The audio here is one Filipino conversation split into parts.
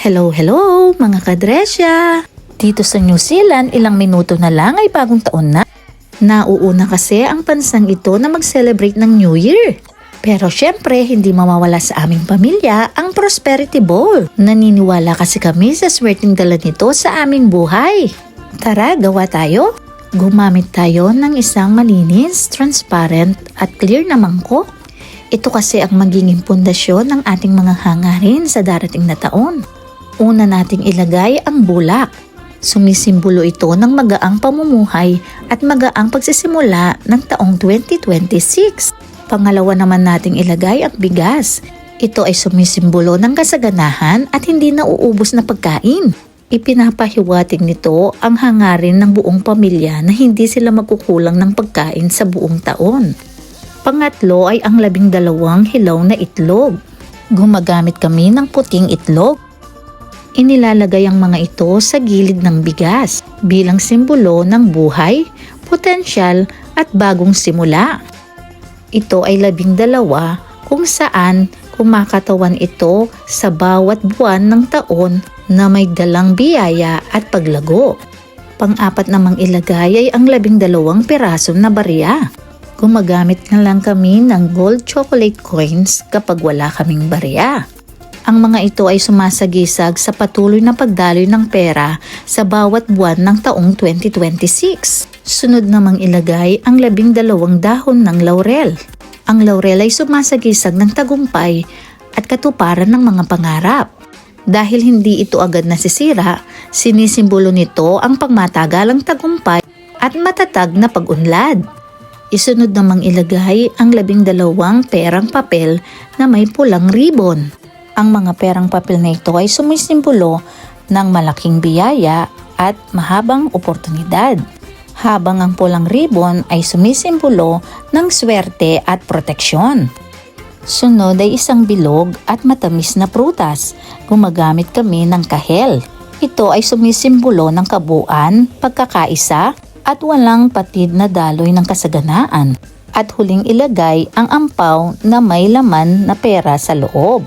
Hello mga kadresya! Dito sa New Zealand, ilang minuto na lang ay bagong taon na. Nauuna kasi ang bansang ito na mag-celebrate ng New Year. Pero syempre, hindi mawawala sa aming pamilya ang Prosperity Bowl. Naniniwala kasi kami sa swerteng dala nito sa aming buhay. Tara, gawa tayo! Gumamit tayo ng isang malinis, transparent at clear na mangkok. Ito kasi ang magiging pundasyon ng ating mga hangarin sa darating na taon. Una nating ilagay ang bulak. Sumisimbolo ito ng magaang pamumuhay at magaang pagsisimula ng taong 2026. Pangalawa naman nating ilagay ang bigas. Ito ay sumisimbolo ng kasaganahan at hindi nauubos na pagkain. Ipinapahiwatig nito ang hangarin ng buong pamilya na hindi sila magkukulang ng pagkain sa buong taon. Pangatlo ay ang 12 hilaw na itlog. Gumagamit kami ng puting itlog. Inilalagay ang mga ito sa gilid ng bigas bilang simbolo ng buhay, potensyal at bagong simula. Ito ay 12 kung saan kumakatawan ito sa bawat buwan ng taon na may dalang biyaya at paglago. Pang-apat namang ilagay ay ang 12 piraso na barya. Gumagamit na lang kami ng gold chocolate coins kapag wala kaming barya. Ang mga ito ay sumasagisag sa patuloy na pagdaloy ng pera sa bawat buwan ng taong 2026. Sunod namang ilagay ang 12 dahon ng laurel. Ang laurel ay sumasagisag ng tagumpay at katuparan ng mga pangarap. Dahil hindi ito agad nasisira, sinisimbolo nito ang pagmatagalang tagumpay at matatag na pag-unlad. Isunod namang ilagay ang 12 perang papel na may pulang ribbon. Ang mga perang papel na ito ay sumisimbolo ng malaking biyaya at mahabang oportunidad, habang ang pulang ribbon ay sumisimbolo ng swerte at proteksyon. Sunod ay isang bilog at matamis na prutas. Gumagamit kami ng kahel. Ito ay sumisimbolo ng kabuuan, pagkakaisa at walang patid na daloy ng kasaganaan. At huling ilagay ang ampaw na may laman na pera sa loob.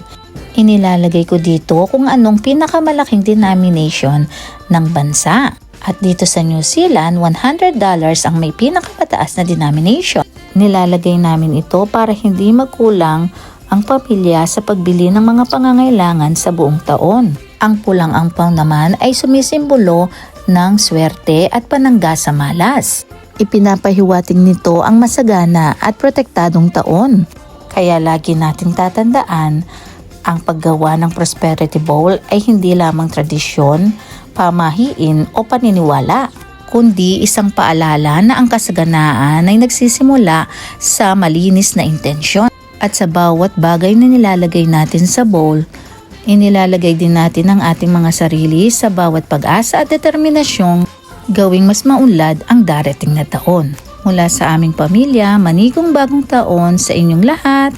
Inilalagay ko dito kung anong pinakamalaking denomination ng bansa. At dito sa New Zealand, $100 ang may pinakamataas na denomination. Nilalagay namin ito para hindi magkulang ang pamilya sa pagbili ng mga pangangailangan sa buong taon. Ang pulang ampaw naman ay sumisimbolo ng swerte at panangga sa malas. Ipinapahiwatig nito ang masagana at protektadong taon. Kaya lagi nating tatandaan, ang paggawa ng Prosperity Bowl ay hindi lamang tradisyon, pamahiin o paniniwala, kundi isang paalala na ang kasaganaan ay nagsisimula sa malinis na intensyon. At sa bawat bagay na nilalagay natin sa bowl, inilalagay din natin ang ating mga sarili sa bawat pag-asa at determinasyong gawing mas maunlad ang darating na taon. Mula sa aming pamilya, manigong bagong taon sa inyong lahat!